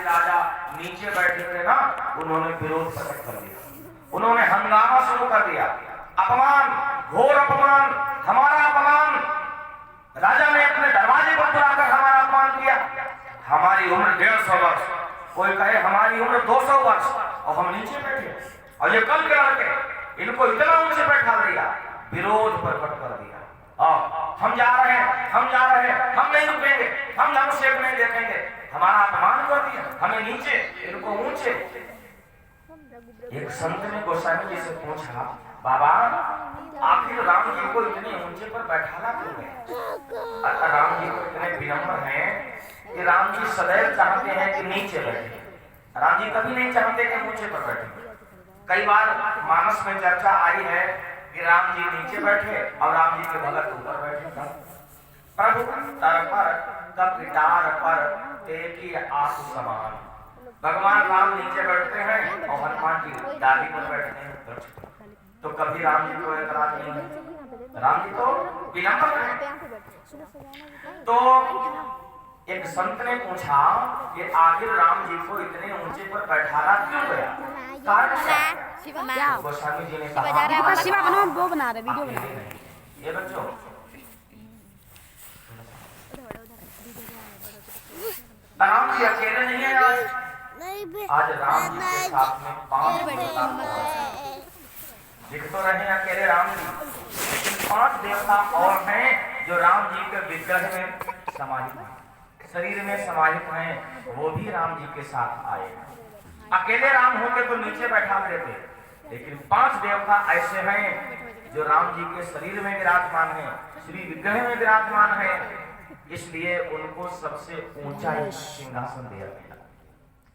राजा नीचे बैठे थे ना, उन्होंने विरोध प्रकट कर दिया, उन्होंने हंगामा शुरू कर दिया। अपमान, घोर अपमान, हमारा अपमान, राजा ने अपने दरवाजे पर बुलाकर हमारा अपमान किया। हमारी उम्र 150 वर्ष, कोई कहे हमारी उम्र 200 वर्ष, और हम नीचे बैठे, और ये कल के लड़के इनको इतना ऊंचे बैठा दिया, विरोध प्रकट कर दिया। हम जा रहे हैं, हम जा रहे हैं, हम नहीं रुकेंगे, हम धनुष नहीं देखेंगे, हमारा अपमान कर दिया, हमें नीचे, इनको ऊंचे। एक संत ने गोस्वामी जी से पूछा, बाबा आखिर राम जी को इतने ऊंचे पर बैठाना क्यों है? राम जी को इतने विनम्र हैं कि राम जी सदैव चाहते हैं कि नीचे बैठे, राम जी कभी नहीं चाहते कि ऊंचे पर बैठे। कई बार मानस में चर्चा आई है कि राम जी नीचे बैठे और राम जी के भगत ऊपर बैठे। प्रभु तर पर कपिटार पर एक आंसू समान, भगवान राम नीचे बैठते हैं और हनुमान जी डाली पर बैठते हैं। तो कभी राम जी को एतराज नहीं है, राम जी तो विनम्र हैं। तो एक संत ने पूछा कि आखिर राम जी को इतने ऊंचे पर बैठाना क्यों गया, कारण गोस्वामी जी ने कहा, शिवा बनो, वो बना रहे वीडियो बना रहे। ये बच्चों राम जी अकेले नहीं है, आज राम जी के साथ में 5 देवता दिख तो रहे हैं अकेले राम जी, लेकिन 5 देवता और हैं जो राम जी के विग्रह में समाहित हैं, शरीर में समाहित हैं, वो भी राम जी के साथ आए। अकेले राम होते तो नीचे बैठा देते, लेकिन 5 देवता ऐसे हैं जो राम जी के शरीर में विराजमान हैं, श्री विग्रह में विराजमान हैं, इसलिए उनको सबसे ऊंचा सिंहासन दिया गया।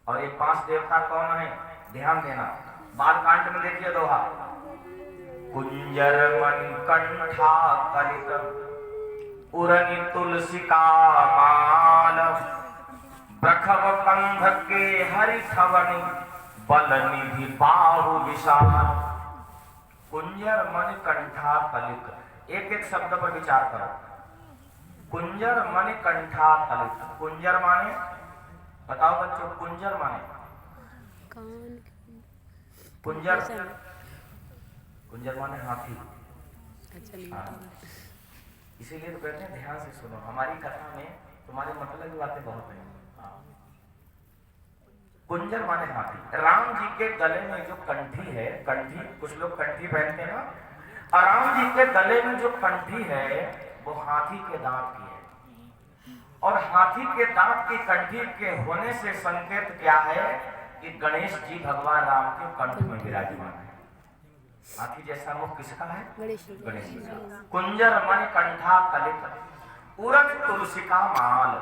और ये 5 देवता कौन है, ध्यान देना, बालकांड में देखिए दोहा, कुंजर मणिकंठा कलित उरनि तुलसिका माल, ब्रखव कंध के हरि ठवनि बल निधि बाहु विशाल। कुंजर मणिकंठा कलित, एक एक शब्द पर विचार करो। कुंजर मणिकंठा कलित, कुंजर माने, बताओ बच्चों, कुंजर माने, कुंजर, कुंजर माने हाथी। इसीलिए तो कहते हैं ध्यान से सुनो, हमारी कथा में तुम्हारे मतलब की बातें बहुत हैं। कुंजर माने हाथी। राम जी के गले में जो कंठी है, कंठी, कुछ लोग कंठी पहनते हैं ना, और राम जी के गले में जो कंठी है वो हाथी के दांत की है, और हाथी के दांत की कंठी के होने से संकेत क्या है कि गणेश जी भगवान राम के कंठ में विराजमान है। हाथी जैसा मुख किसका है, गणेश जी का। कुंजर मणिकंठा कलित उरन तुलसिका माल,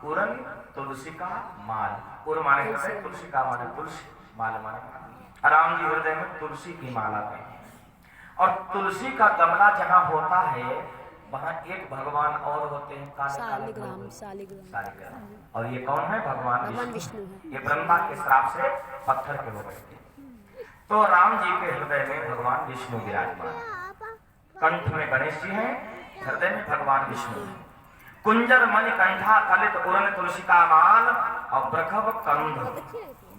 उरन तुलसिका माल, उर माने होता है तुलसी का माने तुलसी, माल माने राम जी हृदय में तुलसी की माला पहनी, और तुलसी का गमला जहाँ होता है वहाँ एक भगवान और होते हैं, शालिग्राम, और ये कौन है, भगवान विष्णु। ये ब्रह्मा के श्राप से पत्थर के हो गए। तो राम जी के हृदय में भगवान विष्णु विराजमान, कंठ में गणेश जी हैं, हृदय में भगवान विष्णु हैं। कुंजर मणिकंठा कलित उरन तुलसिका माल, और ब्रखव कंध,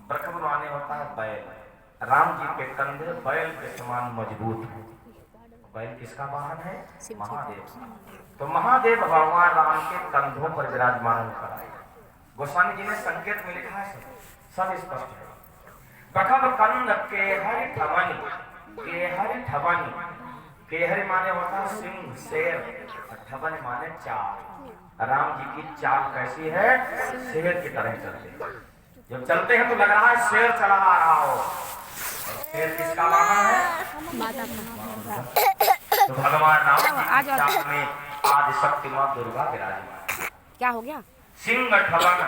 ब्रखव माने होता है बैल, राम जी के कंधे बैल के समान मजबूत है। बैल किसका वाहन है, महादेव। तो महादेव भगवान राम के कंधों पर विराजमान होकर आए। गोस्वामी जी ने संकेत में लिखा है, सब स्पष्ट है। ब्रखव कंध के हरि ठवनि, के हरि ठवनि, के हरि माने होता है सिंह, शेर, और ठवन माने चाल। राम जी की चाल कैसी है, शेर की तरह चलते हैं, जब चलते हैं तो लग रहा है शेर चला आ रहा हो। शेर किसका वाहन है, तो भगवान राम की चाल में आदि शक्ति मां दुर्गा विराजमान। क्या हो गया, सिंह ठवन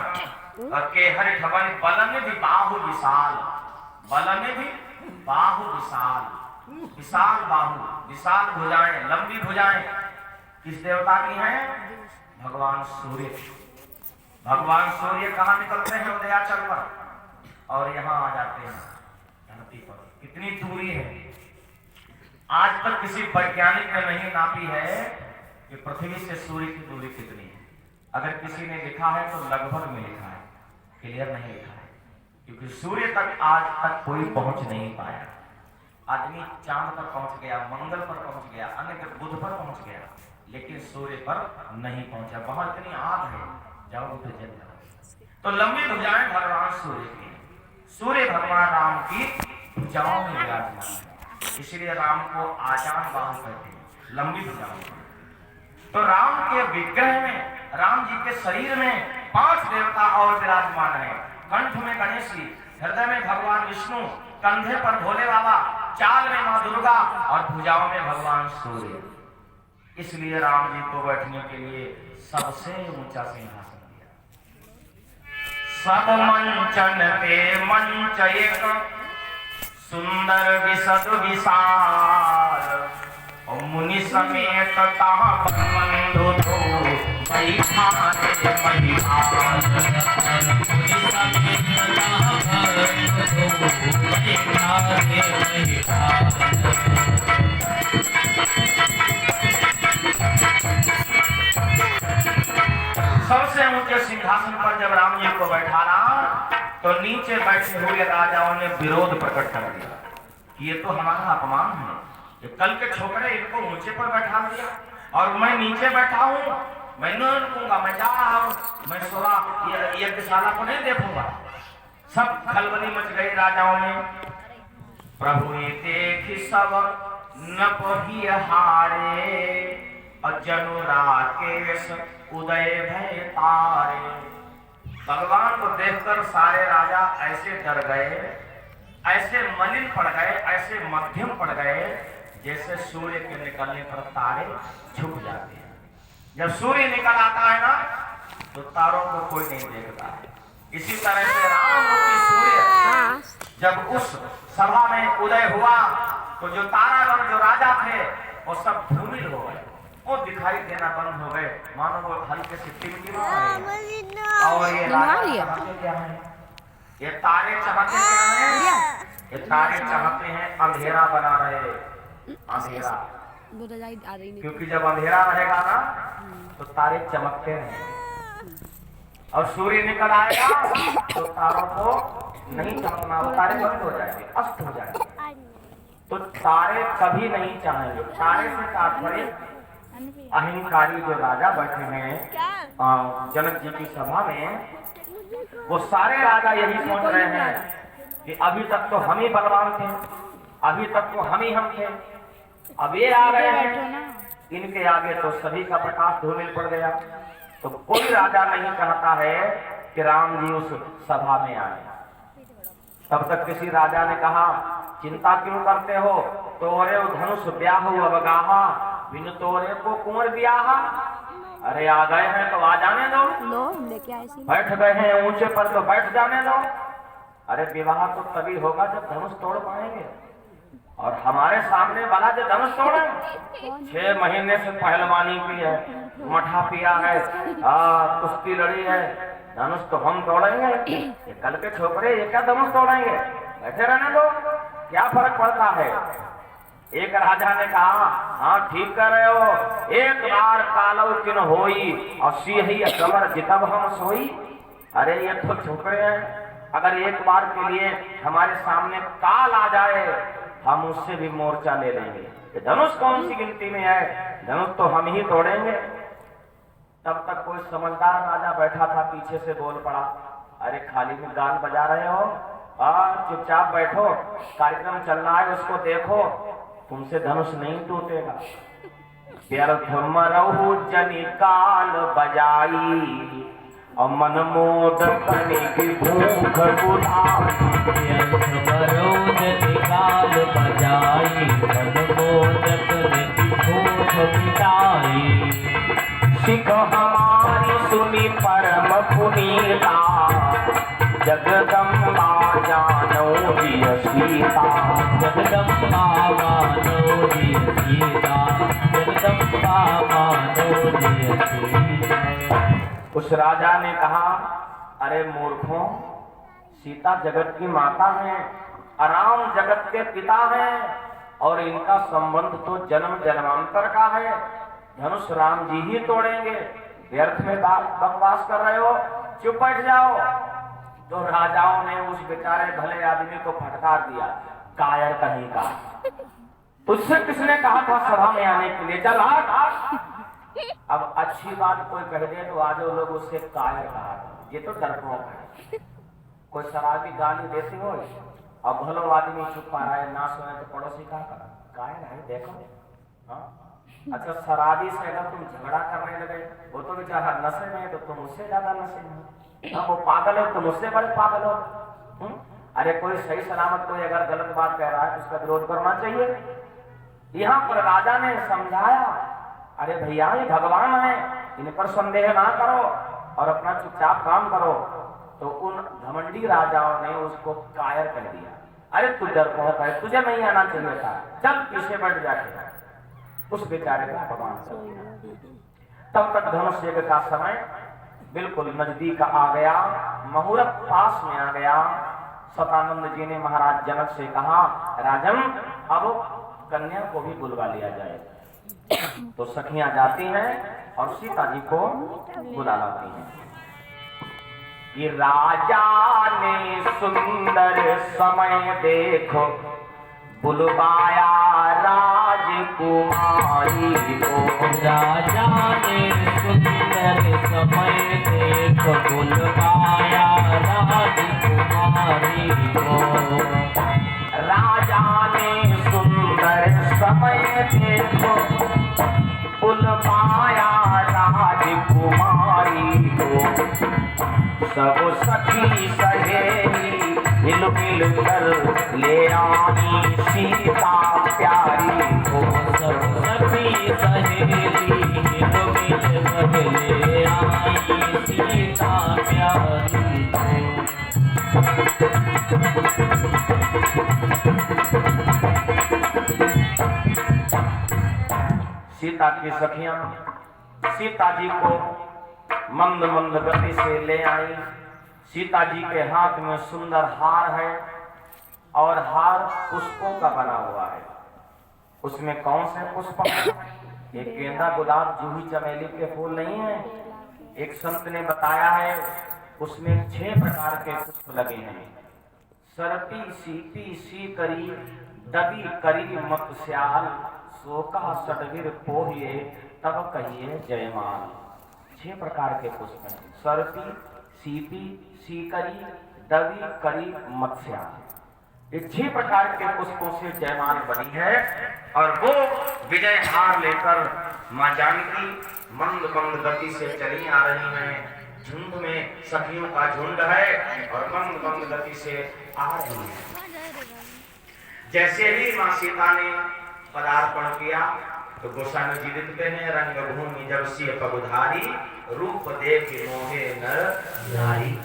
और के हरि ठवन, बल में भी बाहु विशाल, बल में भी बाहु विशाल, विशाल बाहु, विशाल भुजाएं, लंबी भुजाएं, किस देवता की हैं, भगवान सूर्य। भगवान सूर्य कहाँ निकलते हैं, उदयाचल पर, और यहाँ आ जाते हैं धरती पर। कितनी दूरी है, आज तक किसी वैज्ञानिक ने नहीं नापी है कि पृथ्वी से सूर्य की दूरी कितनी है। अगर किसी ने लिखा है तो लगभग में लिखा है, क्लियर नहीं लिखा है। क्योंकि सूर्य तक आज तक कोई पहुंच नहीं पाया। आदमी चांद पर पहुंच गया, मंगल पर पहुंच गया, अन्य बुध पर पहुंच गया, लेकिन सूर्य पर नहीं पहुंचा। वहां इतनी आग है, जाओ तो जल जाओ। तो लंबी भुजाएं भगवान सूर्य की, सूर्य भगवान राम की भुजाओं में विराजमान है, इसलिए राम को आजान बाहु कहते हैं, लंबी भुजाओं। तो राम के विग्रह में, राम जी के शरीर में 5 देवता और विराजमान है। कंठ में गणेश जी, हृदय में भगवान विष्णु, कंधे पर भोले बाबा, चाल में मां दुर्गा और भुजाओं में भगवान सूर्य। इसलिए राम जी को बैठने के लिए सबसे ऊंचा सिंहासन दिया। सब मंचन पे मंच एक, सुंदर विशद विशाल, और मुनि समेत तहाँ बंधु दो बैठा रे महिपाल। मुनि समेत तहाँ बंधु दो बैठा रे महिपाल। सबसे ऊंचे सिंहासन पर जब राम जी को बैठाना, तो नीचे बैठे हुए राजाओं ने विरोध प्रकट कर दिया कि ये तो हमारा अपमान है, ये कल के छोकरे इनको ऊंचे पर बैठा दिया और मैं नीचे बैठा हूँ, मैं नहीं रुकूंगा, मैं जा रहा हूँ, मैं सोला ये यज्ञशाला को नहीं देखूंगा। सब खलबली मच गई राजाओं में। प्रभु ये देखी सब न पही हारे, और जनु राकेश उदय भय तारे। भगवान को देखकर सारे राजा ऐसे डर गए, ऐसे मलिन पड़ गए, ऐसे मध्यम पड़ गए, जैसे सूर्य के निकलने पर तारे झुक जाते हैं। जब सूर्य निकल आता है ना, तो तारों को कोई नहीं देखता है। इसी तरह से राम रूपी सूर्य जब उस सभा में उदय हुआ, तो जो तारागण, जो राजा थे, वो सब धूमिल हो गए, वो दिखाई देना बंद हो गए, मानो वो हल्के से टिमटिमा रहे। और ये राजा चमके क्या है, ये तारे चमके क्या है, ये तारे चमकते हैं अंधेरा बना रहे, अंधेरा। क्योंकि जब अंधेरा रहेगा ना, तो तारे चमकते रहेंगे, और सूर्य निकल आएगा तो तारों को नहीं चमकना, तारे बंद हो जाएंगे, अस्त हो जाएंगे। तो तारे कभी नहीं चाहेंगे। तारे से तात्पर्य अहंकारी जो राजा बैठे हैं जनक जी की सभा में, वो सारे राजा यही सोच रहे हैं कि अभी तक तो हम ही बलवान थे, अभी तक तो हम थे, अब ये आ गए हैं, इनके आगे तो सभी का प्रकाश धूमिल पड़ गया। तो कोई राजा नहीं चाहता है कि राम जी उस सभा में आए। तब तक किसी राजा ने कहा, चिंता क्यों करते हो, तोरे धनुष ब्याह अवगाहा, बिन तोरे को कुंवर ब्याहा। अरे आ गए हैं तो आ जाने दो, बैठ गए हैं ऊंचे पर तो बैठ जाने दो। अरे विवाह तो तभी होगा जब धनुष तोड़ पाएंगे, और हमारे सामने वाला जो धनुष तोड़े, 6 महीने से पहलवानी की है, मठा पिया है, कुश्ती लड़ी है, धनुष तो हम तोड़ेंगे, ये कल के छोकरे ये क्या धनुष तोड़ेंगे, बैठे रहने दो, क्या फर्क पड़ता है। एक राजा ने कहा, हाँ ठीक कर रहे हो, एक बार कालव किन होई और सिंही कमर जितब हम सोई। अरे ये तो छोकरे हैं, अगर एक बार के लिए हमारे सामने काल आ जाए, हम उससे भी मोर्चा ले लेंगे। धनुष कौन सी गिनती में है, धनुष तो हम ही तोड़ेंगे। तब तक कोई समझदार राजा बैठा था, पीछे से बोल पड़ा, अरे खाली में गान बजा रहे हो, चुपचाप बैठो, कार्यक्रम चल रहा है उसको देखो, तुमसे धनुष नहीं टूटेगा। व्यर्थ मरहु जनि काल बजाई, और मन मोद तनिक भूख बुझाई। व्यर्थ मरहु जनि काल बजाई, मन मोद तनिक भूख बुझाई। सिख हमारी सुनी परम पुनीता, जगदम्बा जानो जिय सीता। जगदम्बा मानो जिय सीता, जगदम्बा मानो जिय सीता। उस राजा ने कहा, अरे मूर्खों, सीता जगत की माता है, राम जगत के पिता हैं, और इनका संबंध तो जन्म जन्मांतर का है, धनुष राम जी ही तोड़ेंगे, व्यर्थ में बकवास कर रहे हो, चुप बैठ जाओ। तो राजाओं ने उस बेचारे भले आदमी को फटकार दिया, कायर कहीं का। उससे किसने कहा था सभा में आने के लिए, चल आ। अब अच्छी बात कोई कह दे तो आज वो लोग उससे कायर कहा, ये तो डरपोक है। कोई शराबी गाली देती हो और भलो आदमी चुप पा रहा है, ना सुने तो पड़ोसी का कायर है, देखो। हाँ? अच्छा, शराबी से अगर तुम झगड़ा करने लगे, वो तो बेचारा नशे में है तो तुम उससे ज्यादा नशे में। हाँ, वो पागल है, तुम उससे बड़े पागल हो। अरे कोई सही सलामत कोई अगर गलत बात कह रहा है तो उसका विरोध करना चाहिए। यहाँ पर राजा ने समझाया, अरे भैया ये भगवान है, इन पर संदेह ना करो और अपना चुपचाप काम करो। तो उन घमंडी राजाओं ने उसको कायर कर दिया। अरे तू डरपोक है, तुझे नहीं आना चाहिए था, चल पीछे बैठ जाके। उस बेचारे का अपमान कर दिया। तब तक धनुष यज्ञ का समय बिल्कुल नजदीक आ गया, मुहूर्त पास में आ गया। सतानंद जी ने महाराज जनक से कहा, राजन अब कन्या को भी बुलवा लिया जाए। तो सखियां जाती हैं और सीता जी को बुला लाती हैं। ये राजा ने सुंदर समय देखो, बुलवाया राजकुमारी को। राजा ने सुंदर समय देखो, बुलवाया राजकुमारी को। राजा ने सुंदर समय देखो, बुलवाया राजकुमारी को। सब सखी सहेली मिल मिल कर ले आई सीता प्यारी को। सब सखी सहेली मिल मिल कर ले आई सीता प्यारी को। सीता की सखियां सीता जी को मंद मंद गति से ले आई। सीता जी के हाथ में सुंदर हार है और हार पुष्पों का बना हुआ है। उसमें कौन से पुष्प हैं? एक गेंदा, गुलाब, जूही, चमेली के फूल नहीं है। एक संत ने बताया है उसमें 6 प्रकार के पुष्प लगे हैं। सरपी, सीपी, सीकरी, दबी, करी, मत्स्याल, शोका, सडवीर, पोहिए, तब कहिए जयमाल। 6 प्रकार के पुष्प हैं। सरपी, सीपी, सीकरी, दबी, करी, मत्स्याल। ये 6 प्रकार के पुष्पों से जयमाल बनी है और वो विजय हार लेकर मां जानकी मंद मंद गति से चली आ रही हैं। झुंड में सखियों का झुंड है और मंद मंद गति से आ रही है। जैसे ही मां सीता ने पदार्पण किया तो गोस्वामी जी लिखते हैं, रंगभूमि जब सिय पगुधारी, रूप देख मोहे नर नारी।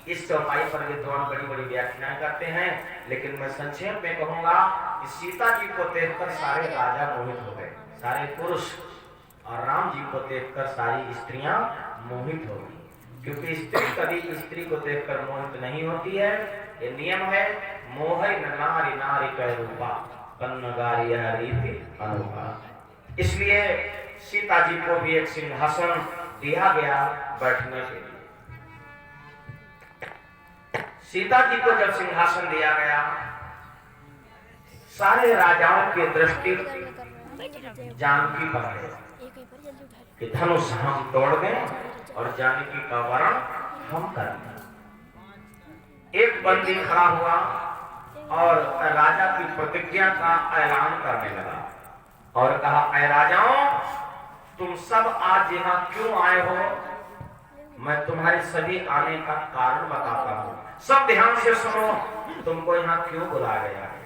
इस चौपाई पर विद्वान बड़ी बड़ी व्याख्याएं करते हैं, लेकिन मैं संक्षेप में कहूंगा कि सीता जी को देखकर सारे राजा मोहित हो गए, सारे पुरुष, और राम जी को देखकर सारी स्त्रियां मोहित हो गई। क्योंकि स्त्री कभी स्त्री को देखकर मोहित नहीं होती है, ये नियम है। मोह न नारी नारी कह रूपा, कन्नगारी यह रीति अनूपा। इसलिए सीता जी को भी एक सिंहासन दिया गया बैठने के लिए। सीता जी को जब सिंहासन दिया गया, सारे राजाओं की दृष्टि जानकी पर है कि धनुष हम तोड़ दें और जानकी का वरण हम कर दें। एक बंदी खड़ा हुआ और राजा की प्रतिज्ञा का ऐलान करने लगा और कहा, ऐ राजाओं, तुम सब आज यहाँ क्यों आए हो? मैं तुम्हारे सभी आने का कारण बताता हूँ। सब ध्यान से सुनो, तुमको यहाँ क्यों बुलाया गया है।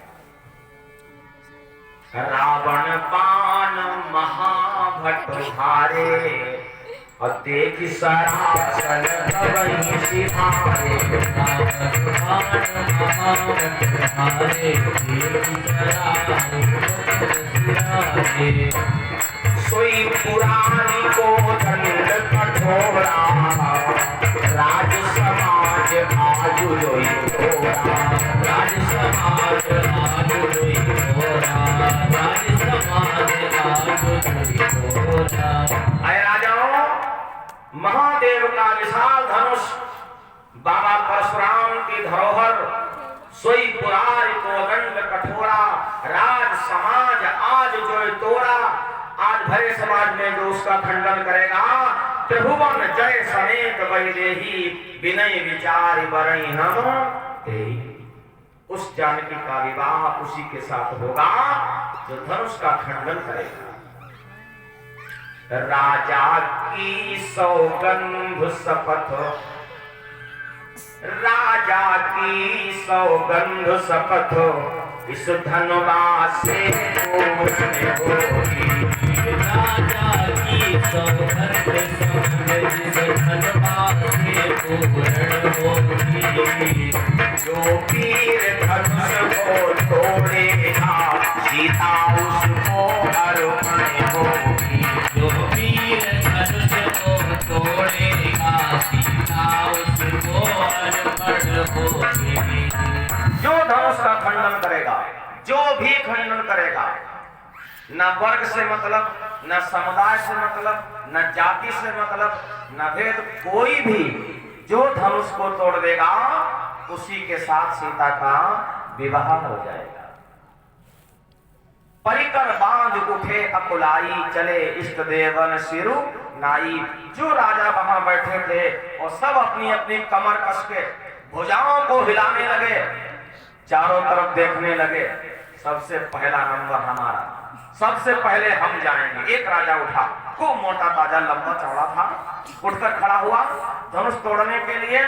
रावण पान महाभट हारे और देख सरासन वहीं सिधारे। सोई पुरानी को दंड कठोरा, राज समाज आज जोई थोड़ा। राज समाज आज जोई थोड़ा, राज समाज आज जोई थोड़ा। अय राजाओं, महादेव का विशाल धनुष बाबा परशुराम की धरोहर सोई पुरार कोदंड कठोरा, राज समाज आज जो तोड़ा। आज भरे समाज में जो उसका खंडन करेगा, त्रिभुवन जय समेत वैदेही, विनय विचार बरई नम तेई। उस जानकी का विवाह उसी के साथ होगा जो धनुष का खंडन करेगा। राजा की सौगंध शपथ, राजा की सौगंध शपथ, इस धनुवास से पूर्ण होगी। राजा की सौगंध शपथ, इस धनुवास से पूर्ण होगी। जो पीर धनुष को तोड़ेगा, सीता उसको अर्पण होगी। जो वीर धनुष को तोड़ेगा, सीता उसको अर्पण होगी। जो धनुष का खंडन करेगा, जो भी खंडन करेगा, न वर्ग से मतलब, न समुदाय से मतलब, न जाति से मतलब, न भेद, कोई भी जो धनुष को तोड़ देगा उसी के साथ सीता का विवाह हो जाएगा। परिकर बांध उठे अकुलाई, चले इष्ट देवन सिरु नाई। जो राजा वहां बैठे थे और सब अपनी अपनी कमर कस के भुजाओं को हिलाने लगे, चारों तरफ देखने लगे। सबसे पहला नंबर हमारा, सबसे पहले हम जाएंगे। एक राजा उठा, खूब मोटा ताजा लंबा चौड़ा था, उठकर खड़ा हुआ धनुष तोड़ने के लिए।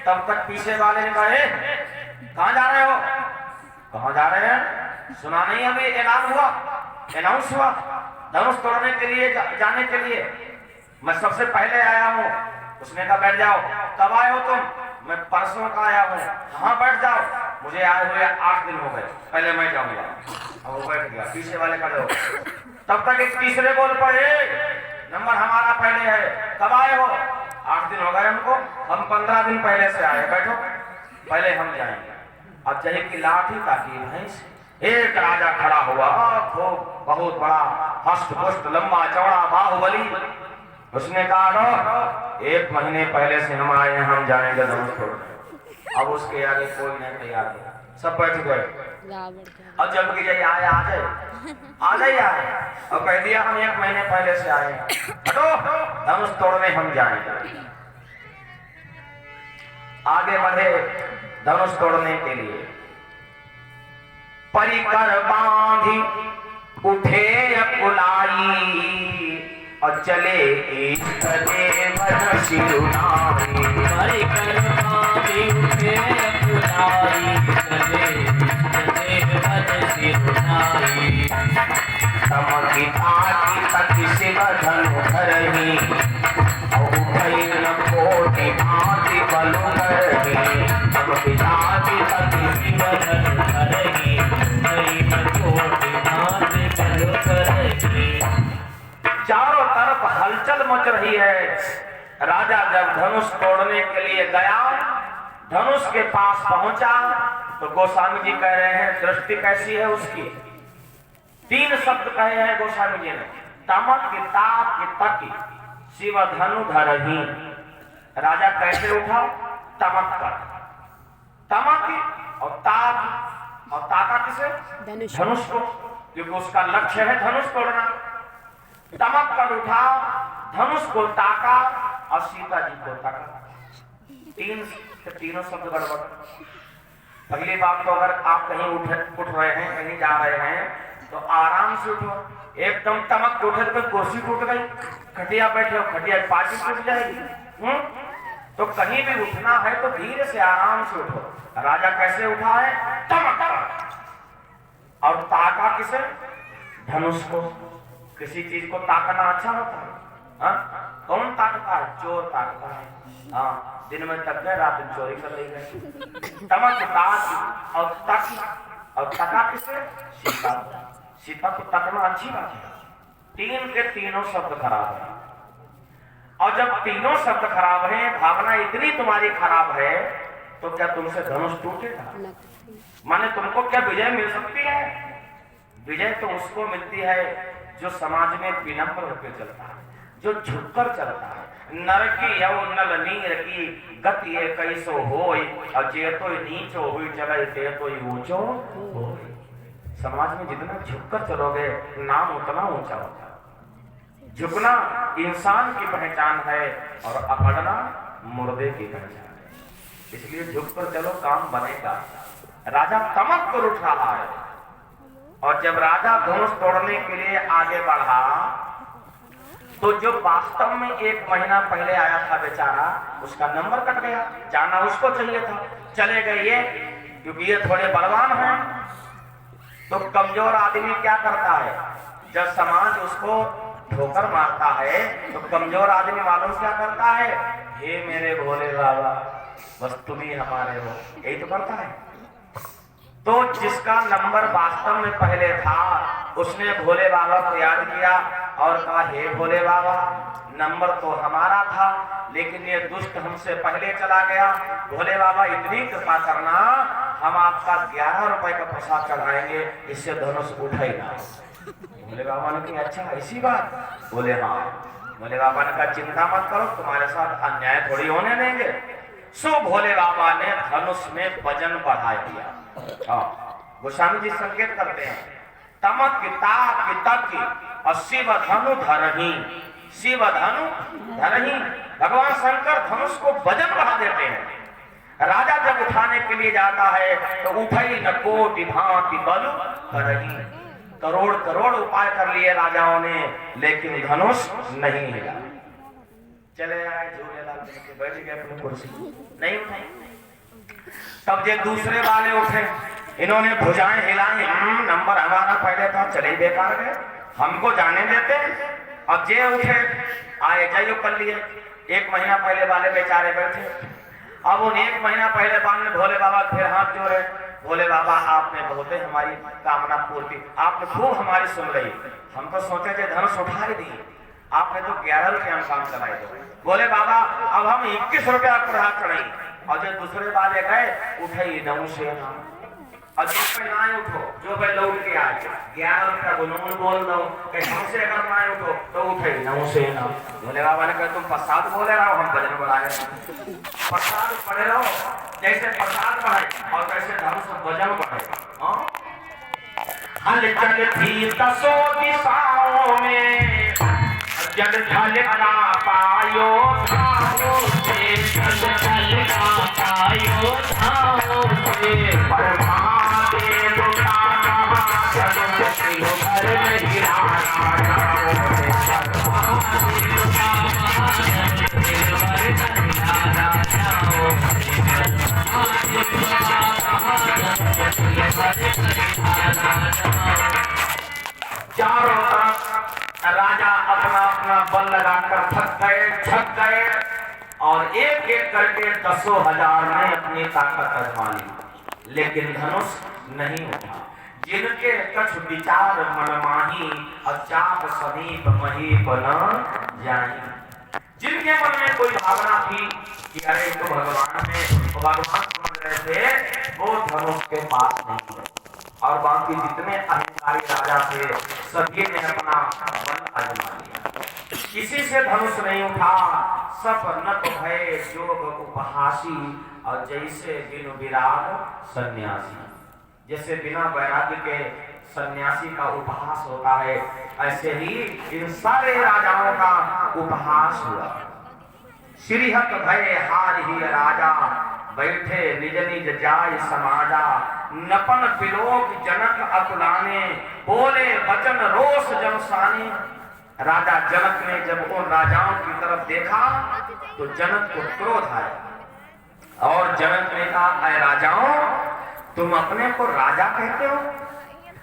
तब तक पीछे वाले ने कहा, कहां जा रहे हो, कहां जा रहे हैं? सुना नहीं अभी ऐलान हुआ, अनाउंस हुआ धनुष तोड़ने के लिए जाने के लिए। मैं सबसे पहले आया हूँ। उसने कहा बैठ जाओ। कब आए हो तुम? मैं परसों का आया हूँ। हाँ बैठ जाओ। मुझे आए हुए 8 दिन हो गए, पहले मैं जाऊंगा। अब वो बैठ गया, पीछे वाले खड़े हो। तब तक एक तीसरे बोल पड़े, नंबर हमारा पहले है। कब आए हो? 8 दिन हो गए हमको, हम 15 दिन पहले से आए। बैठो, पहले हम जाएंगे। अब जहे की लाठी काटी भैंस। एक राजा खड़ा हुआ, खूब बहुत बड़ा, हष्ट पुष्ट, लंबा चौड़ा, बाहुबली। उसने कहा 1 महीने पहले से हम आए हैं, हम जाएंगे धनुष तोड़ने। अब उसके आगे कोई नहीं तैयार था, सब बैठ गए। अब जब की जाइए आए, आ जाइए आए। और कह दिया हम 1 महीने पहले से आए हैं, हटो धनुष तोड़ने हम जाएंगे। आगे बढ़े धनुष तोड़ने के लिए। परिकर बांधी उठे अकुलाई, और चले इष्ट देवन सिरु नाई। परिकर बांधी उठे अकुलाई, चले इष्ट देवन सिरु नाई। तमकी ताकी तकी शिव धनु धरही, और उठैन कोटि भांति बलु करही। तमकी ताकी तकी शिव धनु धरही, उठैन कोटि भांति बलु करही। चारों तरफ हलचल मच रही है। राजा जब धनुष तोड़ने के लिए गया, धनुष के पास पहुंचा तो गोस्वामी जी कह रहे हैं दृष्टि कैसी है उसकी। 3 शब्द कहे हैं गोस्वामी जी ने, तमक की ताक की तकी शिव धनु धरही। राजा कैसे उठा? तमक कर, तमक और ताक, और ताका किसे? धनुष को, क्योंकि उसका लक्ष्य है धनुष तोड़ना। तमक कर उठा, धनुष को ताका और सीता जी को ताका। 3 शब्द गड़बड़। पहली बात तो अगर आप कहीं उठ रहे हैं, कहीं जा रहे हैं तो आराम से उठो। एकदम तमक उठे तो कुर्सी टूट गई, खटिया बैठे हो, खटिया पार्टी टूट जाएगी। तो कहीं भी उठना है तो धीरे से आराम से उठो। राजा कैसे उठा है? तमक। और ताका किसे? धनुष को। किसी चीज को ताकना अच्छा होता है? हाँ? कौन ताकता है? चोर ताकता है। हाँ, दिन में तक गए, रात में चोरी कर रही है। तमक ताक और तक, और तका किसे? सीता। सीता को तकना अच्छी बात है। 3 के तीनों शब्द खराब है। और जब तीनों शब्द खराब है, भावना इतनी तुम्हारी खराब है, तो क्या तुमसे धनुष टूटेगा? माने तुमको क्या विजय मिल सकती है? विजय तो उसको मिलती है जो समाज में विनम्र होकर चलता है, जो झुककर चलता है, नर की यौ नल नीर की गति ये कैसो होय और जे तो नीचो हुई चले ते तो ऊंचो होय। समाज में जितना झुककर चलोगे नाम उतना ऊंचा होगा। झुकना इंसान की पहचान है और अकड़ना मुर्दे की पहचान है। इसलिए झुककर चलो काम बनेगा। राजा तमक कर उठ रहा है और जब राजा धनुष तोड़ने के लिए आगे बढ़ा तो जो वास्तव में 1 महीना पहले आया था बेचारा, उसका नंबर कट गया। जाना उसको चाहिए था, चले गए ये, क्योंकि ये थोड़े बलवान हैं। तो कमजोर आदमी क्या करता है, जब समाज उसको ठोकर मारता है तो कमजोर आदमी मालूम क्या करता है, हे मेरे भोले बाबा बस तुम ही हमारे हो, यही तो करता है। तो जिसका नंबर वास्तव में पहले था उसने भोले बाबा को याद किया और कहा, हे भोले बाबा नंबर तो हमारा था लेकिन ये दुष्ट हमसे पहले चला गया। भोले बाबा इतनी कृपा करना, हम आपका 11 रुपए का प्रसाद चढ़ाएंगे, इससे धनुष उठेगा। भोले बाबा ने कहा, अच्छा ऐसी बात? बोले हाँ। भोले बाबा ने कहा, चिंता मत करो, तुम्हारे साथ अन्याय थोड़ी होने देंगे। सो भोले बाबा ने धनुष में वजन बढ़ा दिया। गोस्वामी जी संकेत करते हैं, तमक की और शिव धनु धरही, शिव धनु धरही। भगवान शंकर धनुष को वजन बढ़ा देते हैं। राजा जब उठाने के लिए जाता है तो उठई न कोटि भांति बल करही। करोड़ करोड़ उपाय कर लिए राजाओं ने, लेकिन धनुष नहीं हिला। चले आए झूलेलाल के बैठ गए अपनी कुर्सी, नहीं उठाई। तब जो दूसरे वाले उठे, इन्होंने भुजाएं हिलाई, नंबर हमारा पहले था, चले बेकार गए, हमको जाने देते। अब जे उठे आए जयो कर लिए। 1 महीना पहले वाले बेचारे बैठे। अब उन 1 महीना पहले वाले ने भोले बाबा फिर हाथ जोड़े, भोले बाबा आपने बहुत हमारी कामना पूर्ति, आपने खूब हमारी सुन रही। हम तो सोचे थे धनुष उठा ही दी, आपने तो 11 रुपया हम काम चलाए दो। बोले बाबा अब हम 21 रुपया प्रहार चढ़ाई। और जो दूसरे वाले गए उठे नौ से ना, और जिस पे ना उठो जो पे लौट के आए 11 रुपया गुनगुन बोल दो कि हमसे अगर ना उठो तो उठे नौ से ना। बोले बाबा ने कहा, तुम प्रसाद बोले रहो, हम भजन बोला रहे। प्रसाद पढ़े रहो, जैसे प्रसाद पढ़े और वैसे धनुष भजन पढ़े। हल चल थी 10 दिशाओं में, जग थल ना पायो धामों से, जग थल ना पायो धामों से। पर महादेव का महाजन शिव भर नहीं रहा महादेव का महाजन शिव भर नहीं राजाओं से। महादेव का महाजन शिव भर नहीं राजाओं। चारों तरफ राजा अपना अपना बल लगाकर थक गए और एक एक करके 10,000 ने अपनी ताकत आजमा ली, लेकिन धनुष नहीं उठा। जिनके कछ विचार मनमाही और चाप समीप महीप न जाही, जिनके मन में कोई भावना थी कि अरे तो भगवान में भगवान समझ रहे थे, वो धनुष के पास नहीं है। और बाकी जितने अहंकारी राजा थे सभी ने अपना बल आजमा लिया, किसी से धनुष नहीं उठा। सब नत भय जोग उपहासी, और जैसे बिनु विराग सन्यासी, जैसे बिना वैराग्य के सन्यासी का उपहास होता है, ऐसे ही इन सारे राजाओं का उपहास हुआ। श्रीहत भय हार ही राजा, बैठे निज निज जाय समाजा। नपन पिलोक जनक अकुलाने, बोले वचन रोष जनसाने। राजा जनक ने जब उन राजाओं की तरफ देखा तो जनक को क्रोध आया और जनक ने कहा, अरे राजाओं तुम अपने को राजा कहते हो?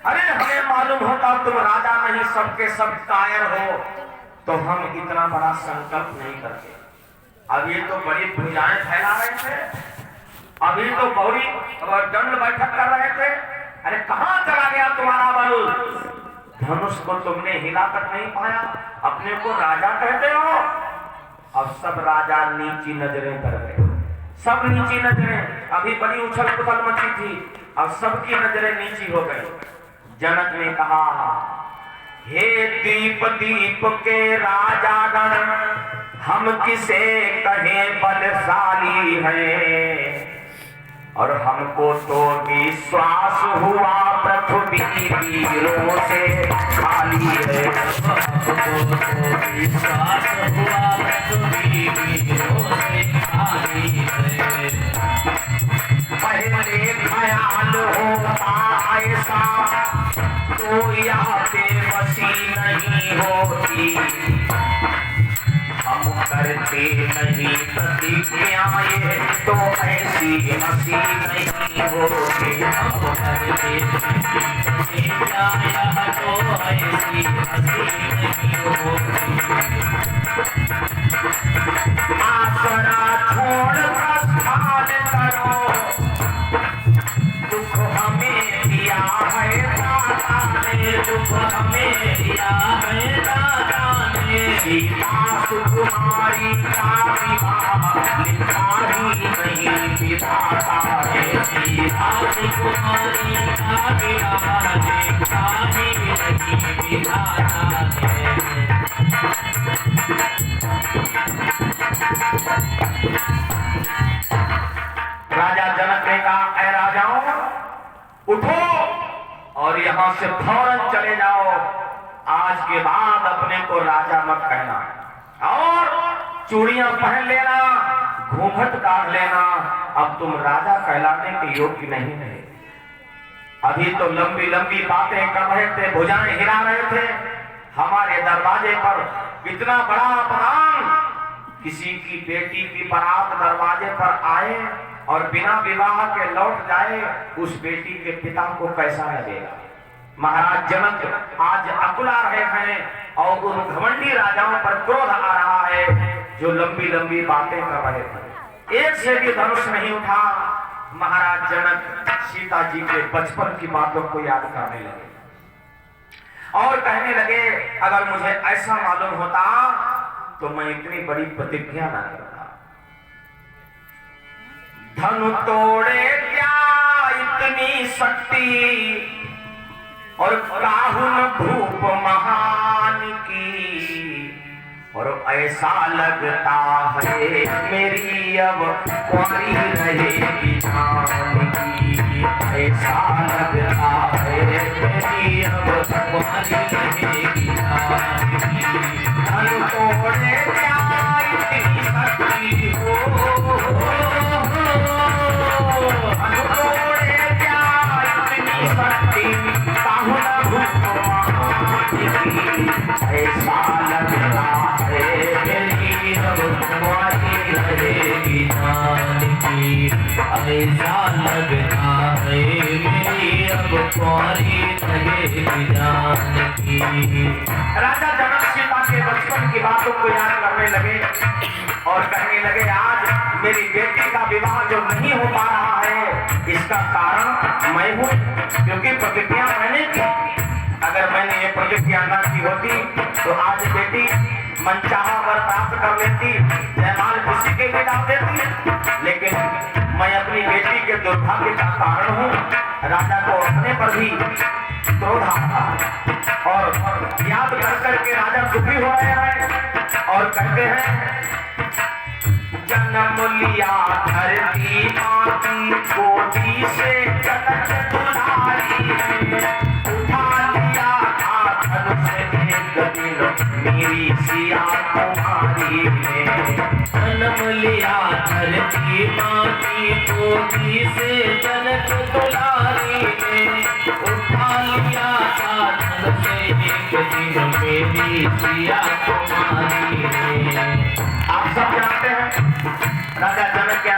अरे हमें मालूम होता तुम राजा नहीं सबके सब कायर हो तो हम इतना बड़ा संकल्प नहीं करते। अभी तो बड़ी भुजाएं फैला रहे थे, अभी तो बड़ी दंड बैठक कर रहे थे। अरे कहां चला गया तुम्हारा बल? धनुष को तुमने हिलाकर नहीं पाया, अपने को राजा कहते हो। अब सब राजा नीची नजरें कर गए, सब नीची नजरें। अभी बड़ी उछल पुछल मची थी, अब सबकी नजरें नीची हो गई। जनक ने कहा, हे दीप दीप के राजा गण, हम किसे कहें बलशाली हैं, और हमको तो विश्वास हुआ पृथ्वी वीरों से खाली है। विश्वास हुआ पृथ्वी वीरों से खाली है। पहले ख्याल होता ऐसा तो यहाँ बेबसी नहीं होती, हम करते नहीं प्रतिज्ञाएं तो ऐसी हंसी नहीं होती। हम करते प्रतिज्ञाएं तो ऐसी हंसी नहीं होती। आसरा छोड़ प्रस्थान करो, दुख हमें दिया है दाता ने, दुख हमें दिया है दाता ने। सीता सुकुमारी का विवाह लिखा ही नहीं विधाता है। सीता सुकुमारी का विवाह लिखा ही नहीं विधाता है। राजा जनक ने कहा, ऐ राजाओं उठो और यहाँ से फौरन चले जाओ। आज के बाद अपने को राजा मत कहना, और चूड़ियां पहन लेना, घूंघट काट लेना। अब तुम राजा कहलाने के योग्य नहीं है। अभी तो लंबी लंबी बातें कर रहे थे, भुजाएं हिला रहे थे। हमारे दरवाजे पर कितना बड़ा अपमान, किसी की बेटी की बारात दरवाजे पर आए और बिना विवाह के लौट जाए, उस बेटी के पिता को कैसा लगेगा। महाराज जनक आज अकुला रहे हैं और उन घमंडी राजाओं पर क्रोध आ रहा है जो लंबी लंबी बातें कर रहे थे। एक से भी धनुष नहीं उठा। महाराज जनक सीता जी के बचपन की बातों को याद करने लगे और कहने लगे, अगर मुझे ऐसा मालूम होता तो मैं इतनी बड़ी प्रतिज्ञा ना करता। धनु तोड़े क्या इतनी शक्ति, और राहुल भूप महान की, और ऐसा लगता है मेरी अब कुंवारी रहेगी जान की। ऐसा लगता है मेरी अब कुंवारी रहेगी जान की। धनु तोड़े क्या इतनी शक्ति हो, धनु तोड़े क्या इतनी शक्ति, ऐसा लगता है मेरी अब कुंवारी रहेगी जान की। ऐसा लगता है मेरी अब कुंवारी रहेगी जान की। राजा जनक सीता के बचपन की बातों को याद करने लगे और कहने लगे, आज मेरी बेटी का विवाह जो नहीं हो पा रहा है, इसका कारण मैं हूँ, क्योंकि प्रतिज्ञा मैंने की। अगर मैंने ये प्रतिज्ञा न की होती तो आज बेटी मनचाहा वर प्राप्त कर लेती, जयमाल खुशी के भी डाल देती। लेकिन मैं अपनी बेटी के दुर्भाग्य का कारण हूँ। राजा को अपने पर भी क्रोध आता और याद कर करके राजा दुखी हो रहे हैं और कहते हैं, जन्म लिया धरती माती कोटी से जनक दुलारी, उठा लिया था धनुष एक दिन मेरी सिया कुमारी ने। जन्म लिया धरती माती कोटी से जनक दुलारी ने, उठा लिया था धनुष एक दिन मेरी सिया कुमारी ने। आप सब जानते हैं राजा जनक के